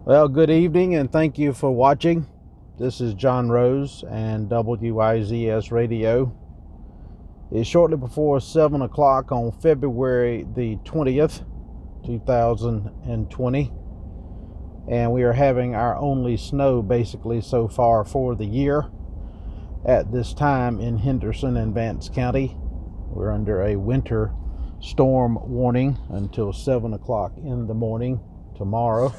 Well, good evening and thank you for watching. This is John Rose and WIZS Radio. It's shortly before 7 o'clock on February the 20th, 2020. And we are having our only snow basically so far for the year at this time in Henderson and Vance County. We're under a winter storm warning until 7 o'clock in the morning tomorrow,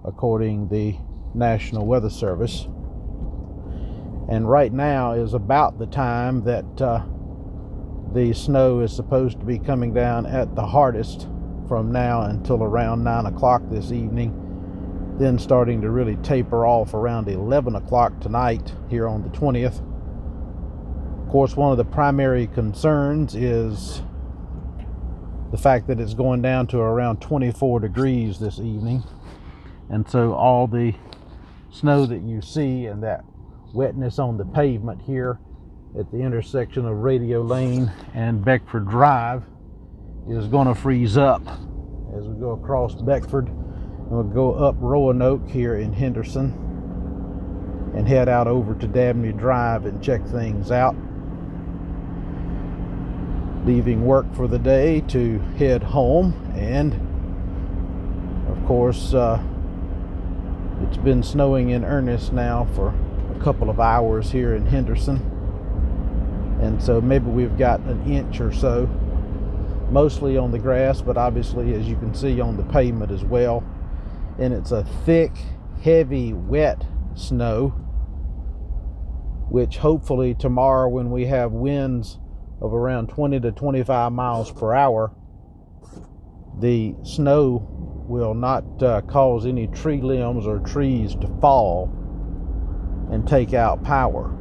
according to the National Weather Service. And right now is about the time that the snow is supposed to be coming down at the hardest, from now until around 9 o'clock this evening, then starting to really taper off around 11 o'clock tonight here on the 20th. Of course, one of the primary concerns is the fact that it's going down to around 24 degrees this evening. And so all the snow that you see and that wetness on the pavement here at the intersection of Radio Lane and Beckford Drive is going to freeze up as we go across Beckford, and we'll go up Roanoke here in Henderson and head out over to Dabney Drive and check things out. Leaving work for the day to head home, and of course it's been snowing in earnest now for a couple of hours here in Henderson, and so maybe we've got an inch or so, mostly on the grass, but obviously, as you can see, on the pavement as well. And it's a thick, heavy, wet snow, which hopefully tomorrow, when we have winds of around 20 to 25 miles per hour, the snow will not cause any tree limbs or trees to fall and take out power.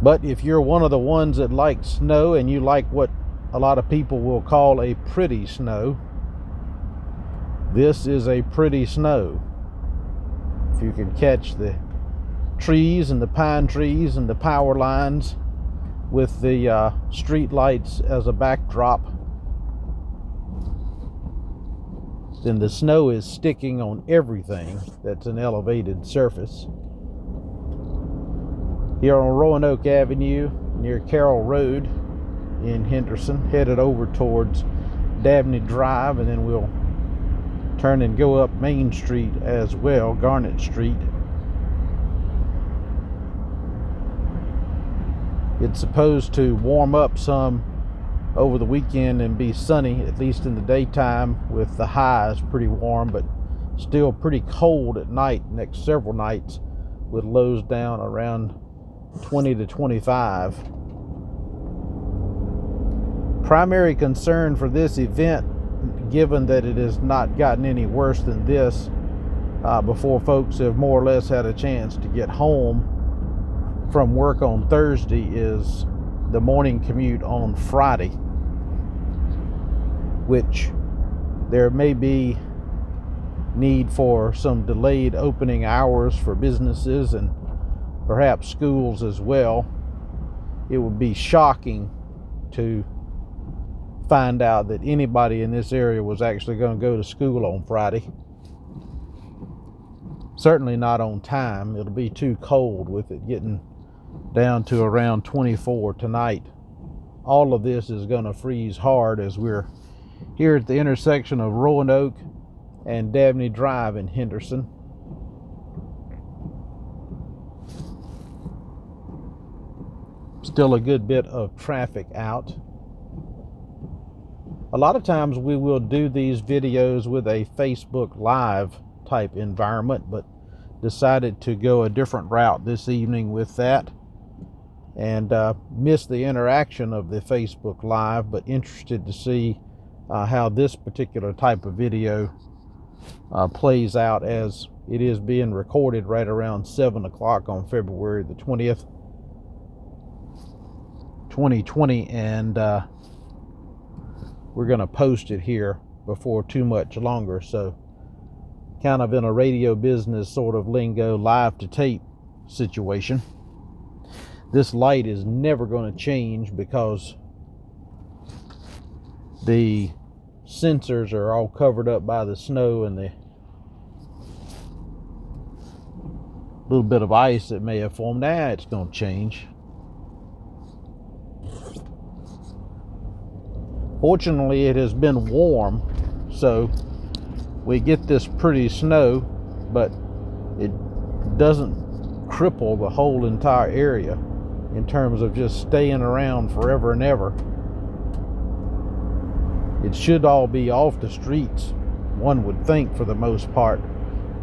But if you're one of the ones that like snow and you like what a lot of people will call a pretty snow, this is a pretty snow. If you can catch the trees and the pine trees and the power lines with the street lights as a backdrop, then the snow is sticking on everything that's an elevated surface. Here on Roanoke Avenue near Carroll Road in Henderson, headed over towards Dabney Drive, and then we'll turn and go up Main Street as well, Garnet Street. It's supposed to warm up some over the weekend and be sunny, at least in the daytime, with the highs pretty warm, but still pretty cold at night next several nights, with lows down around 20 to 25. Primary concern for this event, given that it has not gotten any worse than this before folks have more or less had a chance to get home from work on Thursday, is the morning commute on Friday, which there may be need for some delayed opening hours for businesses and perhaps schools as well. It would be shocking to find out that anybody in this area was actually going to go to school on Friday. Certainly not on time. It'll be too cold with it getting down to around 24 tonight. All of this is going to freeze hard as we're here at the intersection of Roanoke and Dabney Drive in Henderson. Still a good bit of traffic out. A lot of times we will do these videos with a Facebook Live type environment, but decided to go a different route this evening with that, and missed the interaction of the Facebook Live, but interested to see how this particular type of video plays out, as it is being recorded right around 7 o'clock on February the 20th, 2020, and we're going to post it here before too much longer. So kind of in a radio business sort of lingo, live to tape situation. This light is never going to change because the sensors are all covered up by the snow and the little bit of ice that may have formed. Now it's going to change. Fortunately, it has been warm, so we get this pretty snow, but it doesn't cripple the whole entire area in terms of just staying around forever and ever. It should all be off the streets, one would think, for the most part,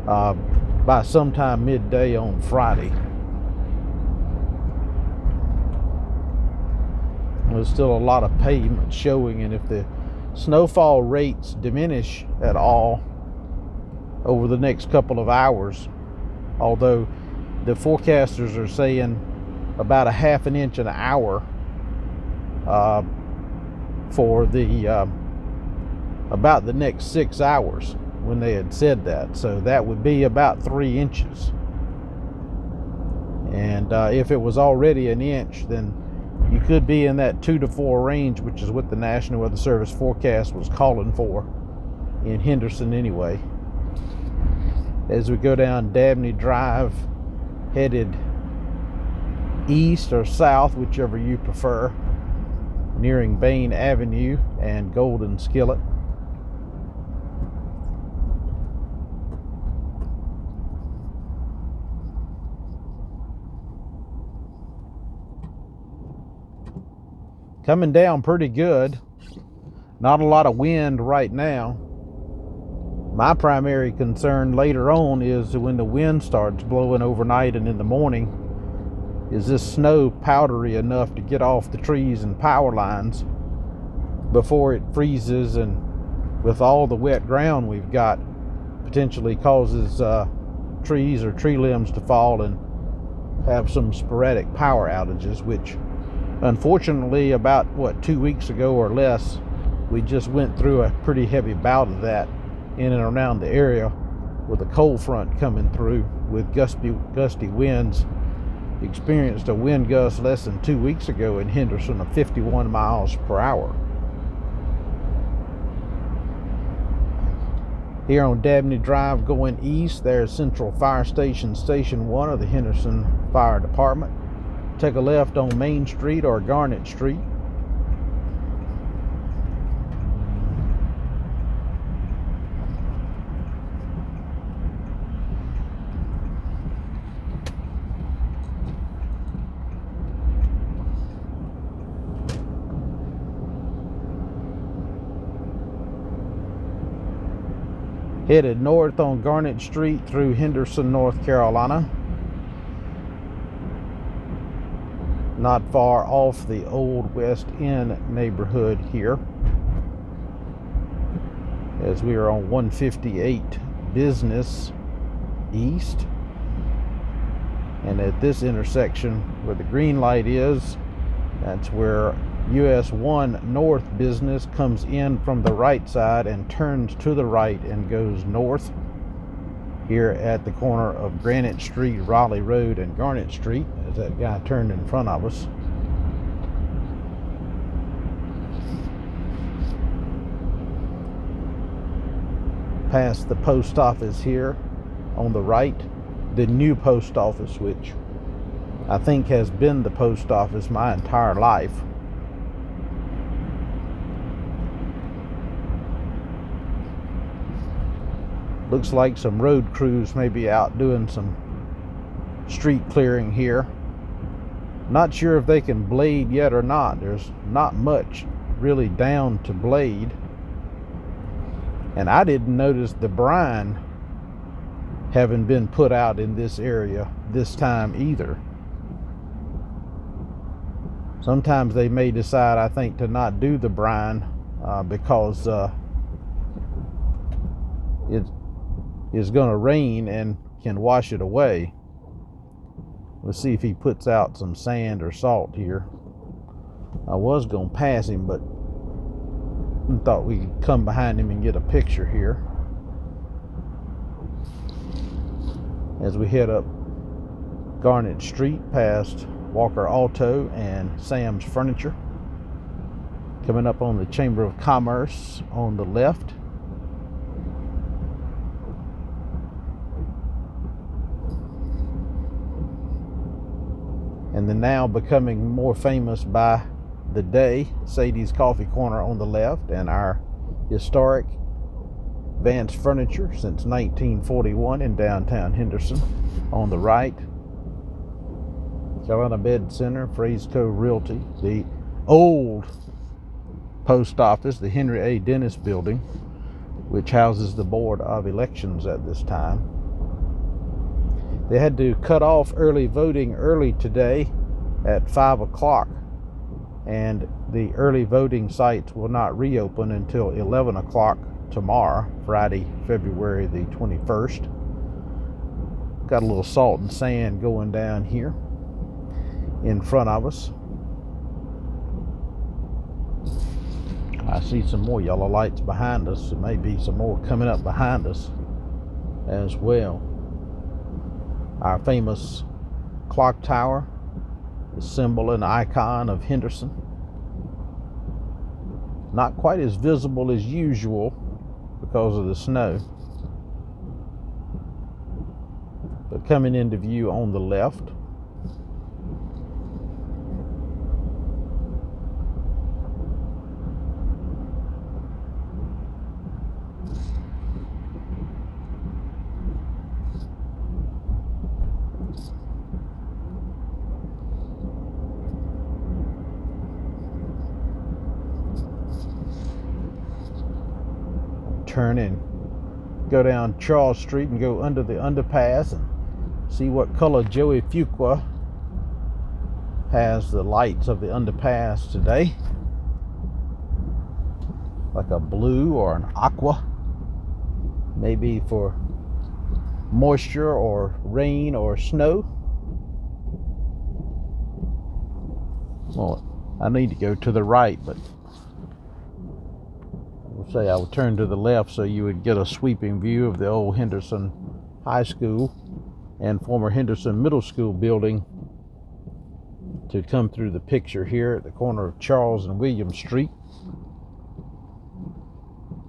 by sometime midday on Friday. There's still a lot of pavement showing, and if the snowfall rates diminish at all over the next couple of hours, although the forecasters are saying about a half an inch an hour for the about the next 6 hours when they had said that, so that would be about 3 inches. And if it was already an inch, then you could be in that 2 to 4 range, which is what the National Weather Service forecast was calling for in Henderson anyway. As we go down Dabney Drive, headed east or south, whichever you prefer, nearing Bain Avenue and Golden Skillet. Coming down pretty good. Not a lot of wind right now. My primary concern later on is when the wind starts blowing overnight and in the morning, is this snow powdery enough to get off the trees and power lines before it freezes, and with all the wet ground we've got, potentially causes trees or tree limbs to fall and have some sporadic power outages, which unfortunately about 2 weeks ago or less, we just went through a pretty heavy bout of that in and around the area with a cold front coming through with gusty winds. Experienced a wind gust less than 2 weeks ago in Henderson of 51 miles per hour. Here on Dabney Drive going east, there's Central Fire Station, Station 1 of the Henderson Fire Department. Take a left on Main Street or Garnet Street. Headed north on Garnet Street through Henderson, North Carolina. Not far off the old West End neighborhood here, as we are on 158 Business East. And at this intersection where the green light is, that's where US 1 North Business comes in from the right side and turns to the right and goes north. Here at the corner of Granite Street, Raleigh Road, and Garnet Street, as that guy turned in front of us. Past the post office here on the right, the new post office, which I think has been the post office my entire life. Looks like some road crews may be out doing some street clearing here. Not sure if they can blade yet or not. There's not much really down to blade. And I didn't notice the brine having been put out in this area this time either. Sometimes they may decide, I think, to not do the brine because it is going to rain and can wash it away. Let's see if he puts out some sand or salt here. I was going to pass him, but thought we could come behind him and get a picture here as we head up Garnet Street past Walker Auto and Sam's Furniture. Coming up on the Chamber of Commerce on the left. And the now becoming more famous by the day, Sadie's Coffee Corner on the left, and our historic Vance Furniture since 1941 in downtown Henderson on the right. Carolina Bed Center, Frasco Realty, the old post office, the Henry A. Dennis building, which houses the Board of Elections at this time. They had to cut off early voting early today at 5 o'clock, and the early voting sites will not reopen until 11 o'clock tomorrow, Friday, February the 21st. Got a little salt and sand going down here in front of us. I see some more yellow lights behind us. There may be some more coming up behind us as well. Our famous clock tower, the symbol and icon of Henderson. Not quite as visible as usual because of the snow, but coming into view on the left. Turn and go down Charles Street and go under the underpass and see what color Joey Fuqua has the lights of the underpass today. Like a blue or an aqua, maybe for moisture or rain or snow. Well, I need to go to the right, but say I would turn to the left so you would get a sweeping view of the old Henderson High School and former Henderson Middle School building to come through the picture here at the corner of Charles and William Street.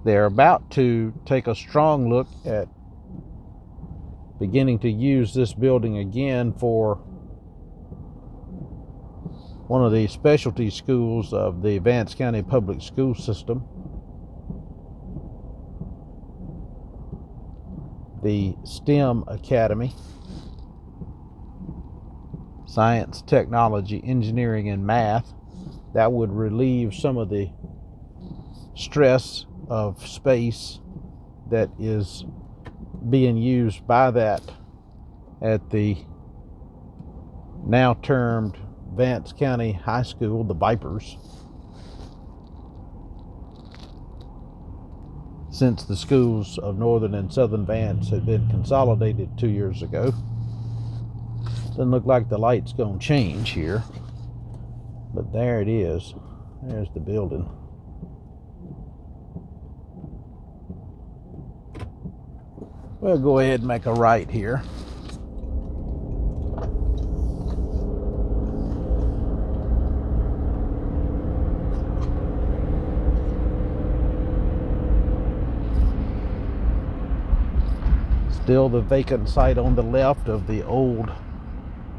They're about to take a strong look at beginning to use this building again for one of the specialty schools of the Vance County Public School System. The STEM Academy, Science, Technology, Engineering, and Math. That would relieve some of the stress of space that is being used by that at the now termed Vance County High School, the Vipers. Since the schools of Northern and Southern Vance had been consolidated 2 years ago. Doesn't look like the light's gonna change here, but there it is. There's the building. We'll go ahead and make a right here. Still the vacant site on the left of the old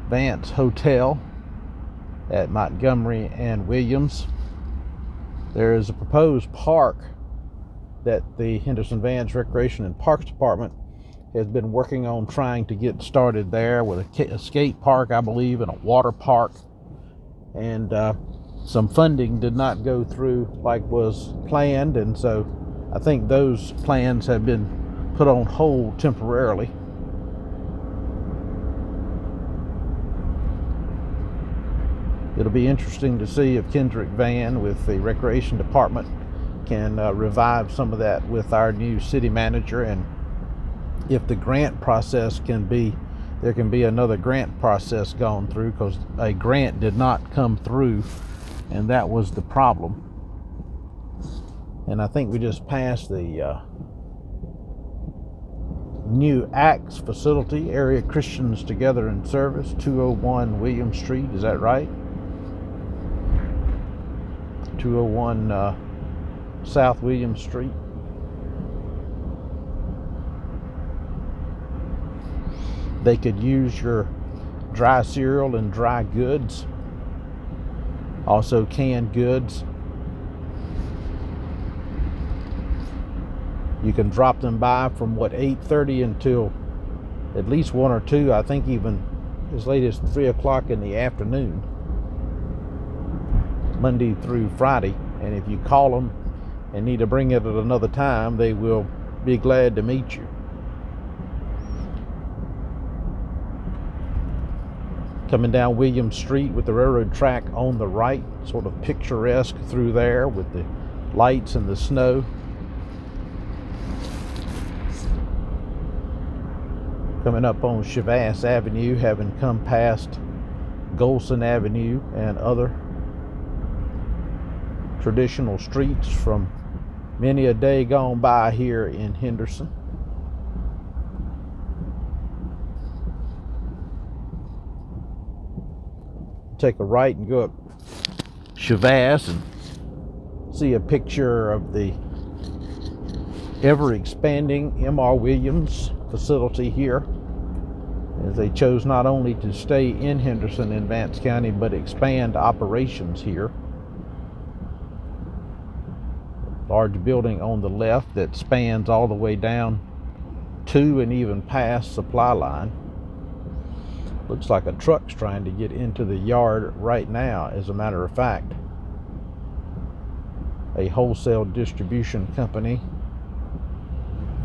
Vance Hotel at Montgomery and Williams. There is a proposed park that the Henderson Vance Recreation and Parks Department has been working on trying to get started there, with a skate park, I believe, and a water park. And some funding did not go through like was planned, and so I think those plans have been put on hold temporarily. It'll be interesting to see if Kendrick Van with the Recreation Department can revive some of that with our new city manager, and if the grant process there can be another grant process gone through, because a grant did not come through, and that was the problem. And I think we just passed the new Acts facility, Area Christians Together in Service, 201 William Street. Is that right? 201 South William Street. They could use your dry cereal and dry goods, also canned goods. You can drop them by from 8:30 until at least 1 or 2, I think even as late as 3 o'clock in the afternoon, Monday through Friday. And if you call them and need to bring it at another time, they will be glad to meet you. Coming down William Street with the railroad track on the right, sort of picturesque through there with the lights and the snow. Coming up on Chavasse Avenue, having come past Golson Avenue and other traditional streets from many a day gone by here in Henderson. Take a right and go up Chavasse and see a picture of the ever-expanding M.R. Williams facility here, as they chose not only to stay in Henderson and Vance County, but expand operations here. Large building on the left that spans all the way down to and even past supply line. Looks like a truck's trying to get into the yard right now, as a matter of fact. A wholesale distribution company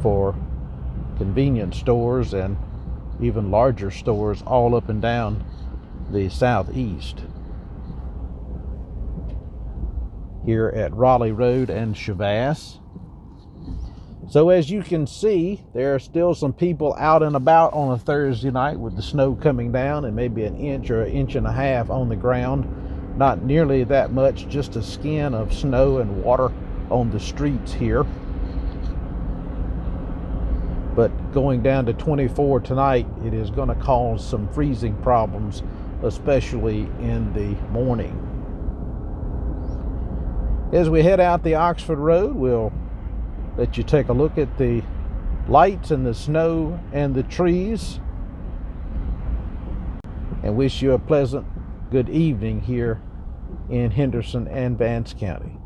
for convenience stores and even larger stores all up and down the southeast. Here at Raleigh Road and Chavasse. So as you can see, there are still some people out and about on a Thursday night with the snow coming down and maybe an inch or an inch and a half on the ground. Not nearly that much, just a skin of snow and water on the streets here. But going down to 24 tonight, it is going to cause some freezing problems, especially in the morning. As we head out the Oxford Road, we'll let you take a look at the lights and the snow and the trees, and wish you a pleasant good evening here in Henderson and Vance County.